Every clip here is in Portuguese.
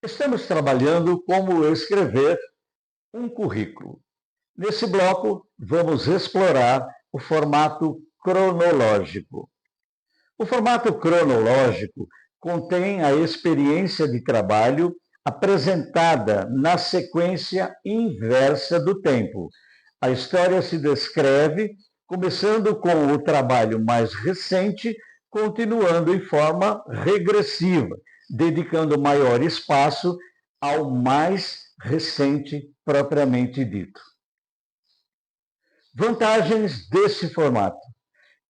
Estamos trabalhando como escrever um currículo. Nesse bloco, vamos explorar o formato cronológico. O formato cronológico contém a experiência de trabalho apresentada na sequência inversa do tempo. A história se descreve começando com o trabalho mais recente, continuando em forma regressiva, dedicando maior espaço ao mais recente propriamente dito. Vantagens desse formato: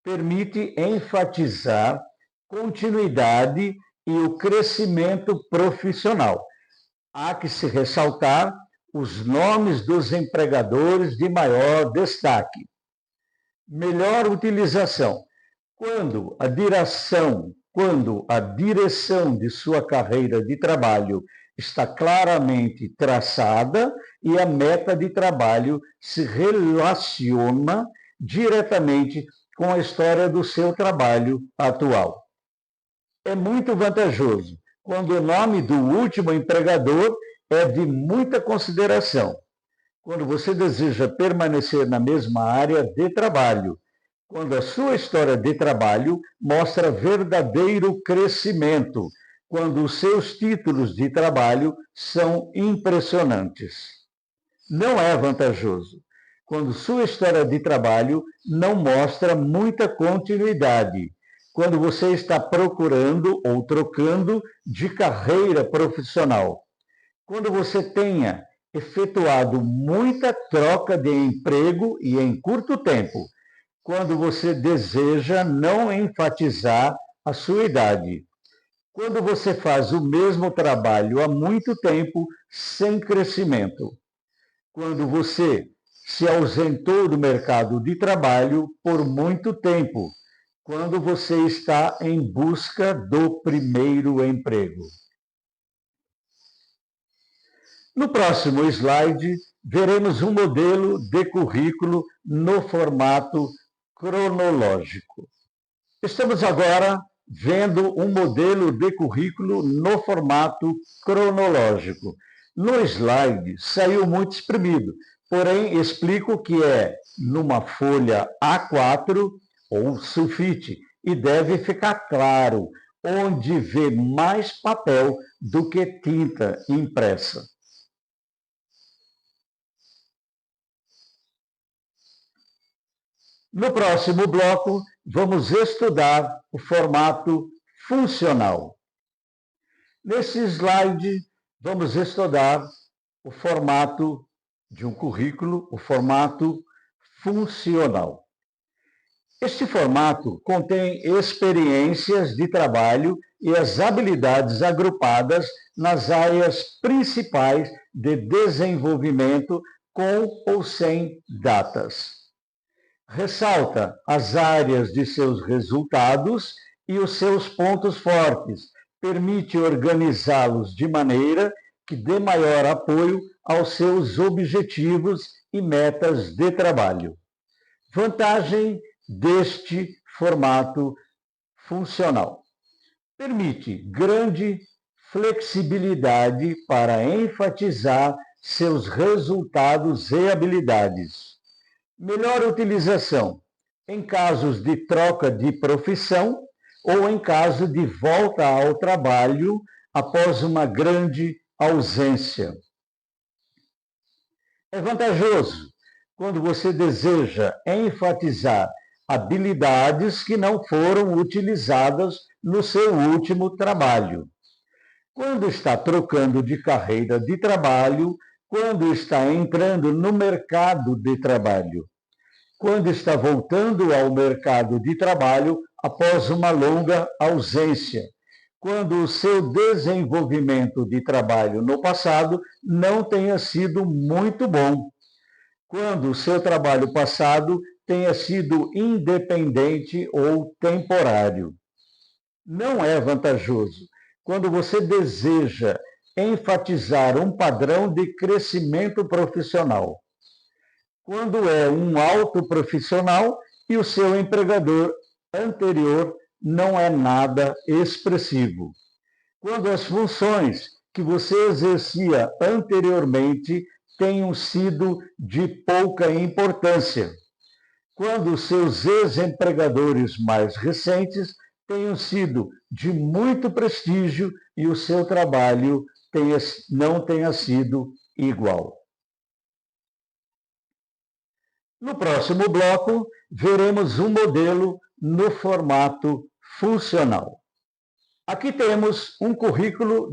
permite enfatizar continuidade e o crescimento profissional. Há que se ressaltar os nomes dos empregadores de maior destaque. Melhor utilização: quando a direção de sua carreira de trabalho está claramente traçada e a meta de trabalho se relaciona diretamente com a história do seu trabalho atual. É muito vantajoso quando o nome do último empregador é de muita consideração. Quando você deseja permanecer na mesma área de trabalho, quando a sua história de trabalho mostra verdadeiro crescimento, quando os seus títulos de trabalho são impressionantes. Não é vantajoso quando sua história de trabalho não mostra muita continuidade, quando você está procurando ou trocando de carreira profissional, quando você tenha efetuado muita troca de emprego e em curto tempo, quando você deseja não enfatizar a sua idade, quando você faz o mesmo trabalho há muito tempo sem crescimento, quando você se ausentou do mercado de trabalho por muito tempo, quando você está em busca do primeiro emprego. No próximo slide, veremos um modelo de currículo no formato cronológico. Estamos agora vendo um modelo de currículo no formato cronológico. No slide saiu muito exprimido, porém explico que é numa folha A4 ou sulfite e deve ficar claro onde vê mais papel do que tinta impressa. No próximo bloco, vamos estudar o formato funcional. Nesse slide, vamos estudar o formato de um currículo, o formato funcional. Este formato contém experiências de trabalho e as habilidades agrupadas nas áreas principais de desenvolvimento, com ou sem datas. Ressalta as áreas de seus resultados e os seus pontos fortes, permite organizá-los de maneira que dê maior apoio aos seus objetivos e metas de trabalho. Vantagem deste formato funcional: permite grande flexibilidade para enfatizar seus resultados e habilidades. Melhor utilização em casos de troca de profissão ou em caso de volta ao trabalho após uma grande ausência. É vantajoso quando você deseja enfatizar habilidades que não foram utilizadas no seu último trabalho. Quando está trocando de carreira de trabalho, quando está entrando no mercado de trabalho, quando está voltando ao mercado de trabalho após uma longa ausência, quando o seu desenvolvimento de trabalho no passado não tenha sido muito bom, quando o seu trabalho passado tenha sido independente ou temporário. Não é vantajoso quando você deseja enfatizar um padrão de crescimento profissional, quando é um alto profissional e o seu empregador anterior não é nada expressivo, quando as funções que você exercia anteriormente tenham sido de pouca importância, quando os seus ex-empregadores mais recentes tenham sido de muito prestígio e o seu trabalho não tenha sido igual. No próximo bloco, veremos um modelo no formato funcional. Aqui temos um currículo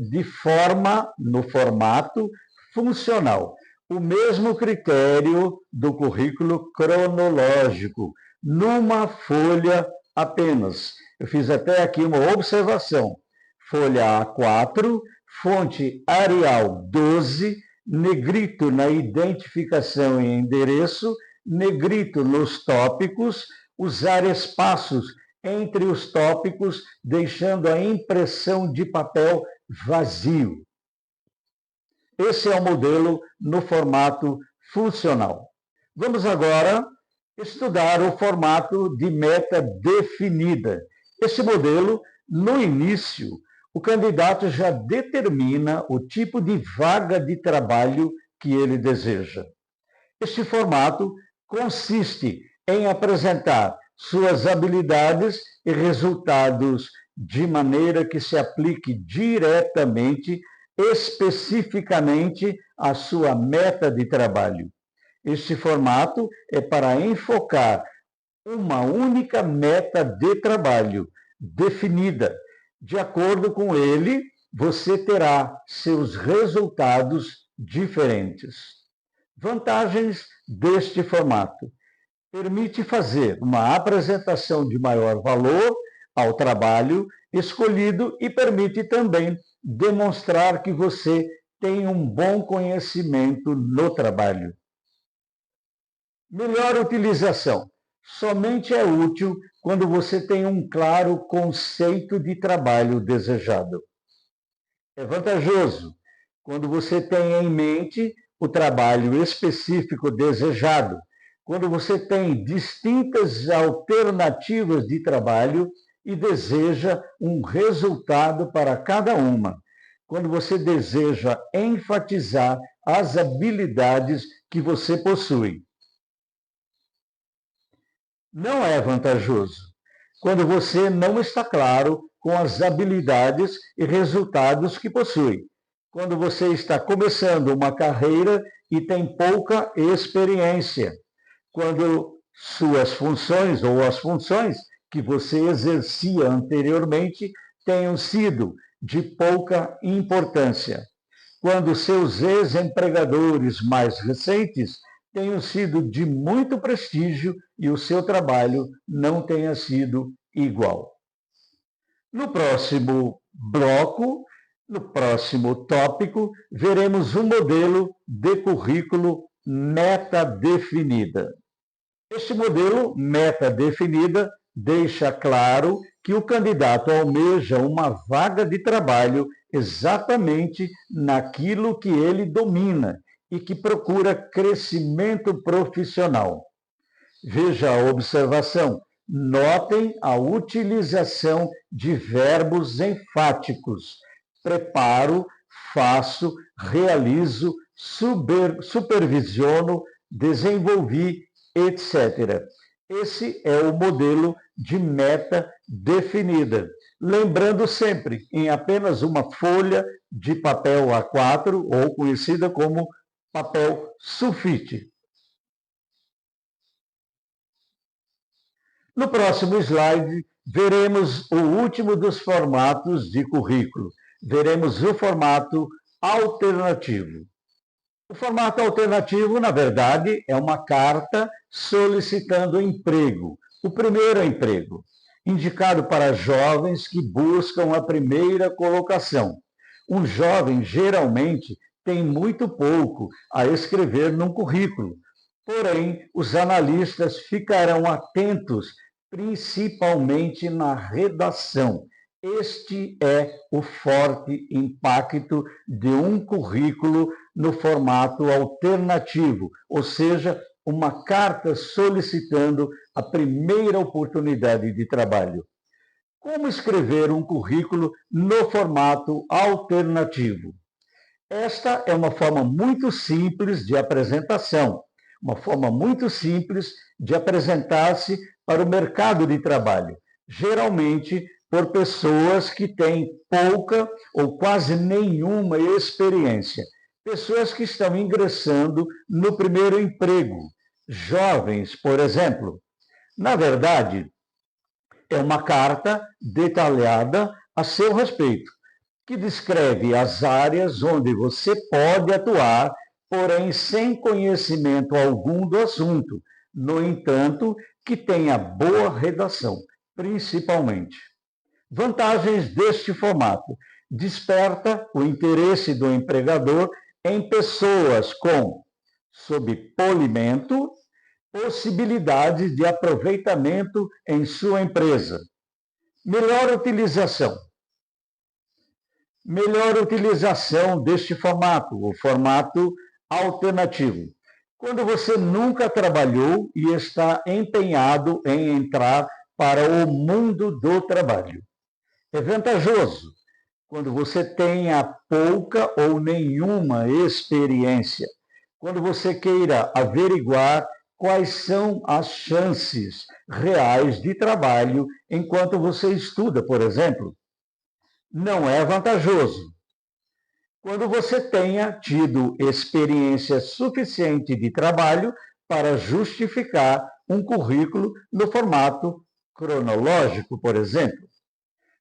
no formato funcional. O mesmo critério do currículo cronológico, numa folha apenas. Eu fiz até aqui uma observação. Folha A4, fonte Arial 12, negrito na identificação e endereço, negrito nos tópicos, usar espaços entre os tópicos, deixando a impressão de papel vazio. Esse é o modelo no formato funcional. Vamos agora estudar o formato de meta definida. Esse modelo, no início, o candidato já determina o tipo de vaga de trabalho que ele deseja. Este formato consiste em apresentar suas habilidades e resultados de maneira que se aplique diretamente, especificamente, à sua meta de trabalho. Este formato é para enfocar uma única meta de trabalho definida. De acordo com ele, você terá seus resultados diferentes. Vantagens deste formato: permite fazer uma apresentação de maior valor ao trabalho escolhido e permite também demonstrar que você tem um bom conhecimento no trabalho. Melhor utilização: somente é útil quando você tem um claro conceito de trabalho desejado. É vantajoso quando você tem em mente o trabalho específico desejado, quando você tem distintas alternativas de trabalho e deseja um resultado para cada uma, quando você deseja enfatizar as habilidades que você possui. Não é vantajoso quando você não está claro com as habilidades e resultados que possui, quando você está começando uma carreira e tem pouca experiência, quando suas funções ou as funções que você exercia anteriormente tenham sido de pouca importância, quando seus ex-empregadores mais recentes tenham sido de muito prestígio e o seu trabalho não tenha sido igual. No próximo bloco, no próximo tópico, veremos um modelo de currículo meta definida. Este modelo meta definida deixa claro que o candidato almeja uma vaga de trabalho exatamente naquilo que ele domina e que procura crescimento profissional. Veja a observação. Notem a utilização de verbos enfáticos: preparo, faço, realizo, supervisiono, desenvolvi, etc. Esse é o modelo de meta definida. Lembrando sempre, em apenas uma folha de papel A4, ou conhecida como papel sulfite. No próximo slide, veremos o último dos formatos de currículo. Veremos o formato alternativo. O formato alternativo, na verdade, é uma carta solicitando emprego, o primeiro emprego, indicado para jovens que buscam a primeira colocação. Um jovem, geralmente, tem muito pouco a escrever num currículo, porém, os analistas ficarão atentos principalmente na redação. Este é o forte impacto de um currículo no formato alternativo, ou seja, uma carta solicitando a primeira oportunidade de trabalho. Como escrever um currículo no formato alternativo? Esta é uma forma muito simples de apresentação, uma forma muito simples de apresentar-se para o mercado de trabalho, geralmente por pessoas que têm pouca ou quase nenhuma experiência, pessoas que estão ingressando no primeiro emprego, jovens, por exemplo. Na verdade, é uma carta detalhada a seu respeito, que descreve as áreas onde você pode atuar, porém sem conhecimento algum do assunto. No entanto, que tenha boa redação, principalmente. Vantagens deste formato: desperta o interesse do empregador em pessoas com, sob polimento, possibilidades de aproveitamento em sua empresa. Melhor utilização. Melhor utilização deste formato, o formato alternativo. Quando você nunca trabalhou e está empenhado em entrar para o mundo do trabalho. É vantajoso quando você tenha pouca ou nenhuma experiência, quando você queira averiguar quais são as chances reais de trabalho enquanto você estuda, por exemplo. Não é vantajoso quando você tenha tido experiência suficiente de trabalho para justificar um currículo no formato cronológico, por exemplo.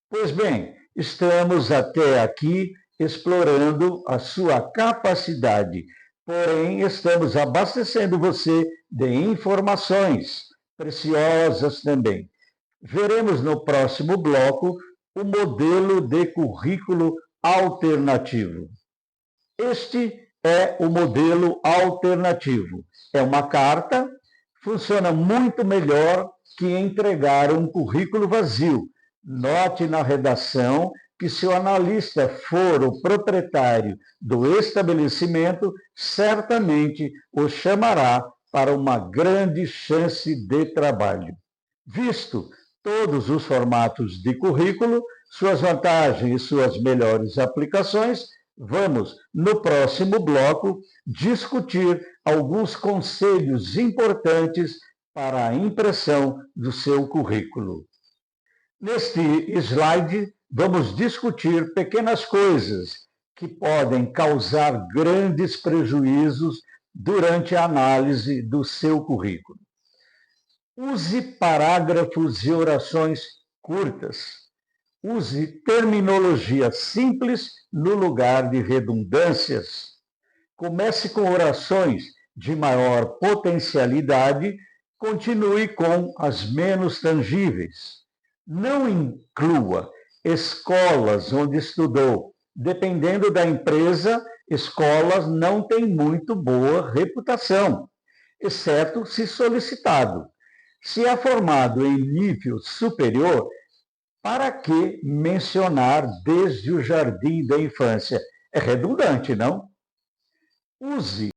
Pois bem, estamos até aqui explorando a sua capacidade, porém estamos abastecendo você de informações preciosas também. Veremos no próximo bloco o modelo de currículo alternativo. Este é o modelo alternativo. É uma carta, funciona muito melhor que entregar um currículo vazio. Note na redação que, se o analista for o proprietário do estabelecimento, certamente o chamará para uma grande chance de trabalho. Visto todos os formatos de currículo, suas vantagens e suas melhores aplicações, vamos, no próximo bloco, discutir alguns conselhos importantes para a impressão do seu currículo. Neste slide, vamos discutir pequenas coisas que podem causar grandes prejuízos durante a análise do seu currículo. Use parágrafos e orações curtas. Use terminologia simples no lugar de redundâncias. Comece com orações de maior potencialidade, continue com as menos tangíveis. Não inclua escolas onde estudou. Dependendo da empresa, escolas não têm muito boa reputação, exceto se solicitado. Se é formado em nível superior, para que mencionar desde o jardim da infância? É redundante, não? Use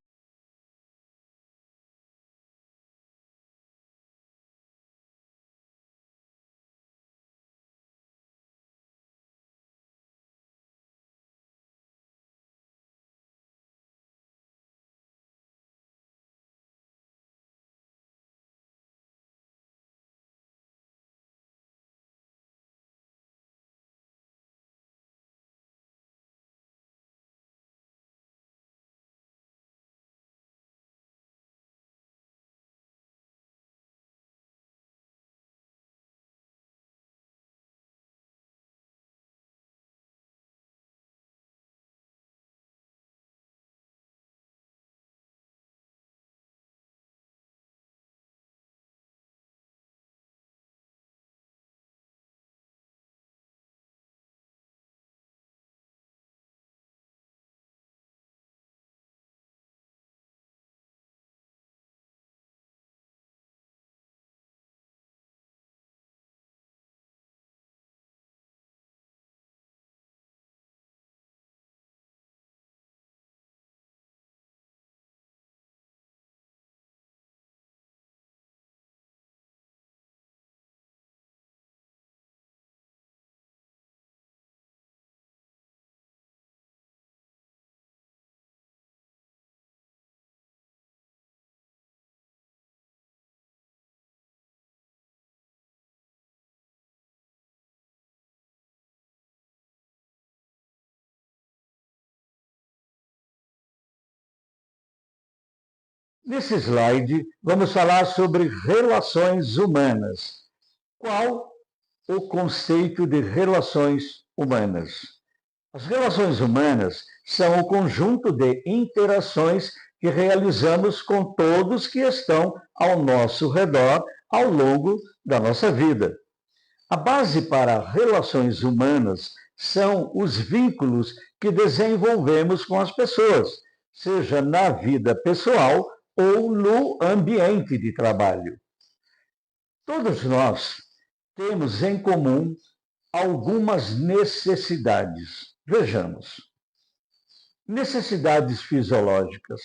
Nesse slide, vamos falar sobre relações humanas. Qual o conceito de relações humanas? As relações humanas são o conjunto de interações que realizamos com todos que estão ao nosso redor ao longo da nossa vida. A base para relações humanas são os vínculos que desenvolvemos com as pessoas, seja na vida pessoal ou no ambiente de trabalho. Todos nós temos em comum algumas necessidades. Vejamos. Necessidades fisiológicas.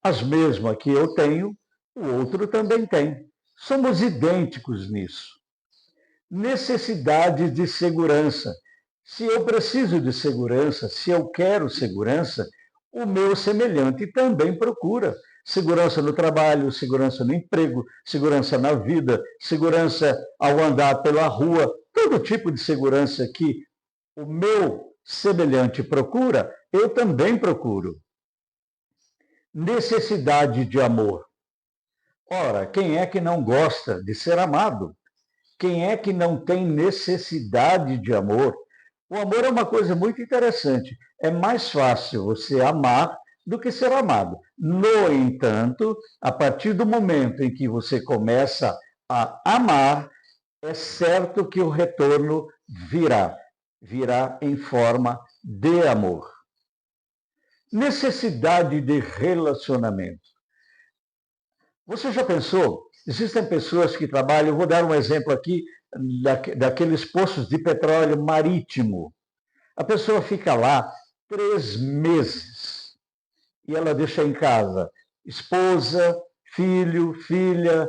As mesmas que eu tenho, o outro também tem. Somos idênticos nisso. Necessidades de segurança. Se eu preciso de segurança, se eu quero segurança, o meu semelhante também procura. Segurança no trabalho, segurança no emprego, segurança na vida, segurança ao andar pela rua, todo tipo de segurança que o meu semelhante procura, eu também procuro. Necessidade de amor. Ora, quem é que não gosta de ser amado? Quem é que não tem necessidade de amor? O amor é uma coisa muito interessante. É mais fácil você amar do que ser amado. No entanto, a partir do momento em que você começa a amar, é certo que o retorno virá em forma de amor. Necessidade de relacionamento. Você já pensou? Existem pessoas que trabalham, vou dar um exemplo aqui, daqueles poços de petróleo marítimo. A pessoa fica lá 3 meses e ela deixa em casa esposa, filho, filha,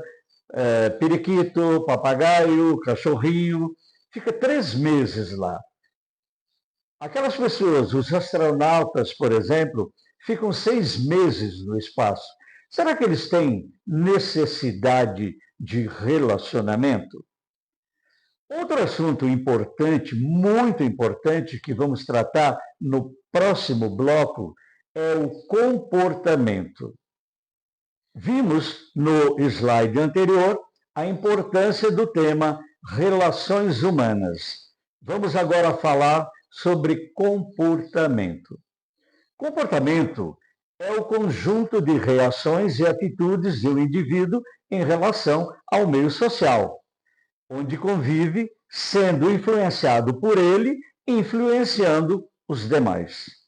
periquito, papagaio, cachorrinho, fica 3 meses lá. Aquelas pessoas, os astronautas, por exemplo, ficam 6 meses no espaço. Será que eles têm necessidade de relacionamento? Outro assunto importante, muito importante, que vamos tratar no próximo bloco, é o comportamento. Vimos no slide anterior a importância do tema relações humanas. Vamos agora falar sobre comportamento. Comportamento é o conjunto de reações e atitudes de um indivíduo em relação ao meio social, onde convive, sendo influenciado por ele, influenciando os demais.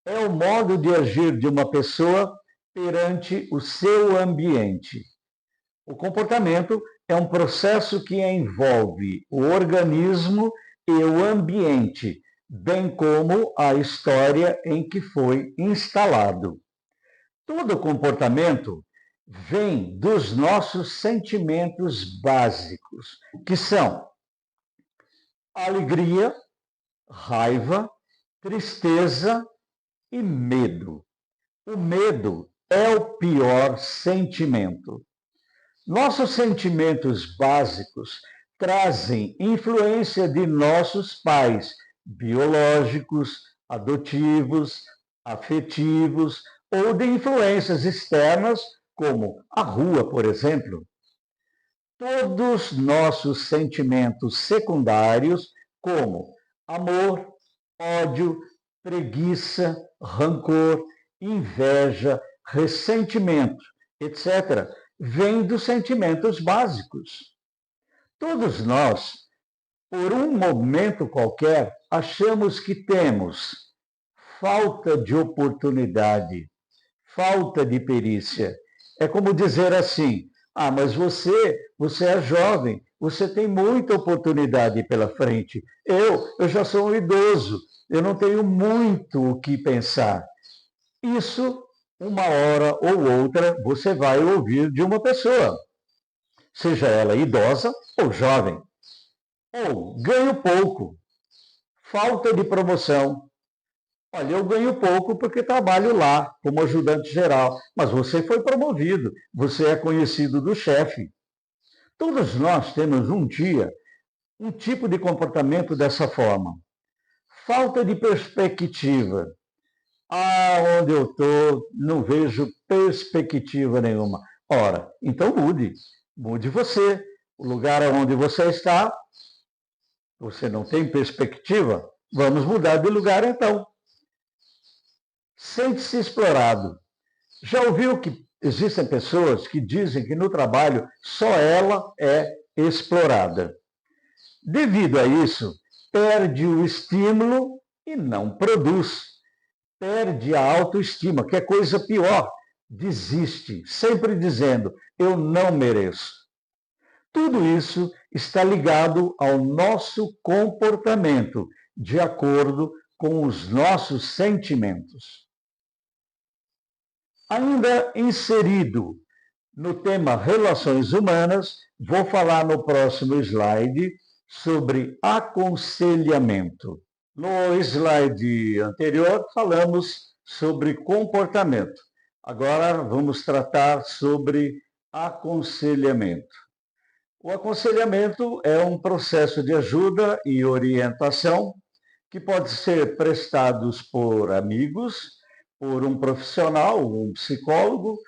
É o modo de agir de uma pessoa perante o seu ambiente. O comportamento é um processo que envolve o organismo e o ambiente, bem como a história em que foi instalado. Todo comportamento vem dos nossos sentimentos básicos, que são alegria, raiva, tristeza e medo. O medo é o pior sentimento. Nossos sentimentos básicos trazem influência de nossos pais biológicos, adotivos, afetivos ou de influências externas, como a rua, por exemplo. Todos nossos sentimentos secundários, como amor, ódio, preguiça, rancor, inveja, ressentimento, etc., vêm dos sentimentos básicos. Todos nós, por um momento qualquer, achamos que temos falta de oportunidade, falta de perícia. É como dizer assim: ah, mas você é jovem, você tem muita oportunidade pela frente. Eu já sou um idoso, eu não tenho muito o que pensar. Isso, uma hora ou outra, você vai ouvir de uma pessoa, seja ela idosa ou jovem. Ou ganho pouco, falta de promoção. Olha, eu ganho pouco porque trabalho lá como ajudante geral, mas você foi promovido, você é conhecido do chefe. Todos nós temos um dia um tipo de comportamento dessa forma. Falta de perspectiva. Onde eu estou, não vejo perspectiva nenhuma. Ora, então mude. Mude você. O lugar onde você está, você não tem perspectiva? Vamos mudar de lugar então. Sente-se explorado. Já ouviu que existem pessoas que dizem que no trabalho só ela é explorada? Devido a isso, perde o estímulo e não produz. Perde a autoestima, que é coisa pior. Desiste, sempre dizendo: eu não mereço. Tudo isso está ligado ao nosso comportamento, de acordo com os nossos sentimentos. Ainda inserido no tema relações humanas, vou falar no próximo slide sobre aconselhamento. No slide anterior, falamos sobre comportamento. Agora vamos tratar sobre aconselhamento. O aconselhamento é um processo de ajuda e orientação que pode ser prestados por amigos, por um profissional, um psicólogo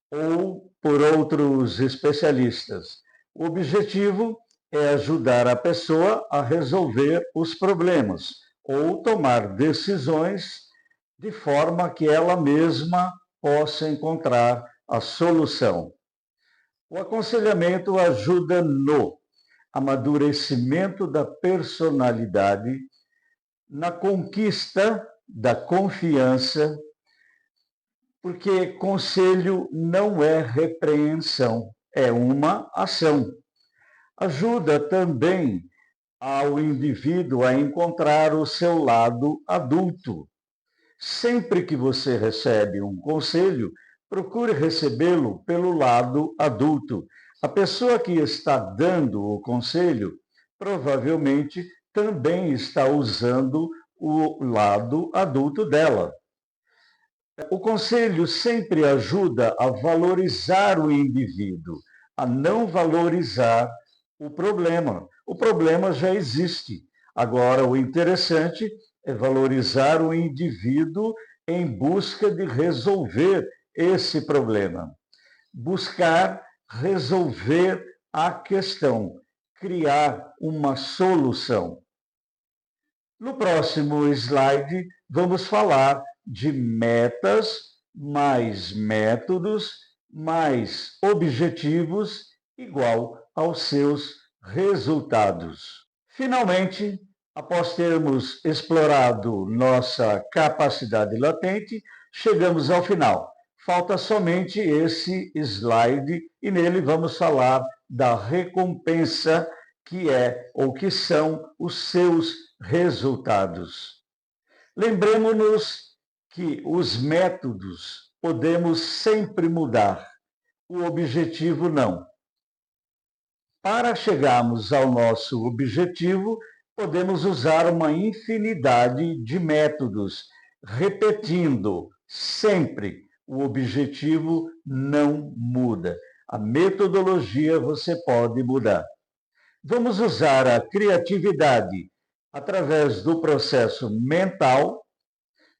ou por outros especialistas. O objetivo é ajudar a pessoa a resolver os problemas ou tomar decisões de forma que ela mesma possa encontrar a solução. O aconselhamento ajuda no amadurecimento da personalidade, na conquista da confiança, porque conselho não é repreensão, é uma ação. Ajuda também ao indivíduo a encontrar o seu lado adulto. Sempre que você recebe um conselho, procure recebê-lo pelo lado adulto. A pessoa que está dando o conselho provavelmente também está usando o lado adulto dela. O conselho sempre ajuda a valorizar o indivíduo, a não valorizar o problema. O problema já existe. Agora, o interessante é valorizar o indivíduo em busca de resolver esse problema. Buscar resolver a questão, criar uma solução. No próximo slide, vamos falar de metas, mais métodos, mais objetivos, igual aos seus resultados. Finalmente, após termos explorado nossa capacidade latente, chegamos ao final. Falta somente esse slide e nele vamos falar da recompensa, que é ou que são os seus resultados. Lembremos-nos que os métodos podemos sempre mudar, o objetivo não. Para chegarmos ao nosso objetivo, podemos usar uma infinidade de métodos, repetindo sempre. O objetivo não muda. A metodologia você pode mudar. Vamos usar a criatividade através do processo mental,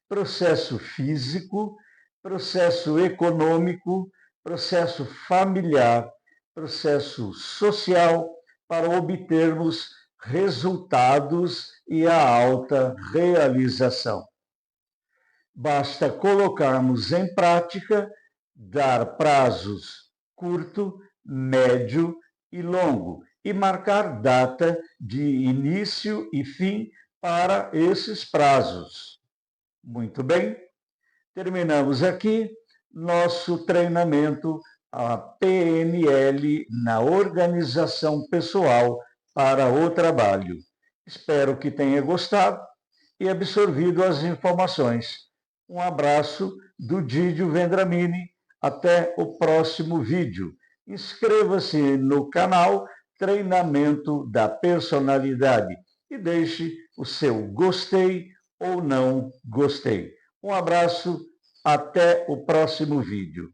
processo físico, processo econômico, processo familiar, processo social, para obtermos resultados e a alta realização. Basta colocarmos em prática, dar prazos curto, médio e longo e marcar data de início e fim para esses prazos. Muito bem, terminamos aqui nosso treinamento a PNL na organização pessoal para o trabalho. Espero que tenha gostado e absorvido as informações. Um abraço do Didio Vendramini. Até o próximo vídeo. Inscreva-se no canal Treinamento da Personalidade e deixe o seu gostei ou não gostei. Um abraço, até o próximo vídeo.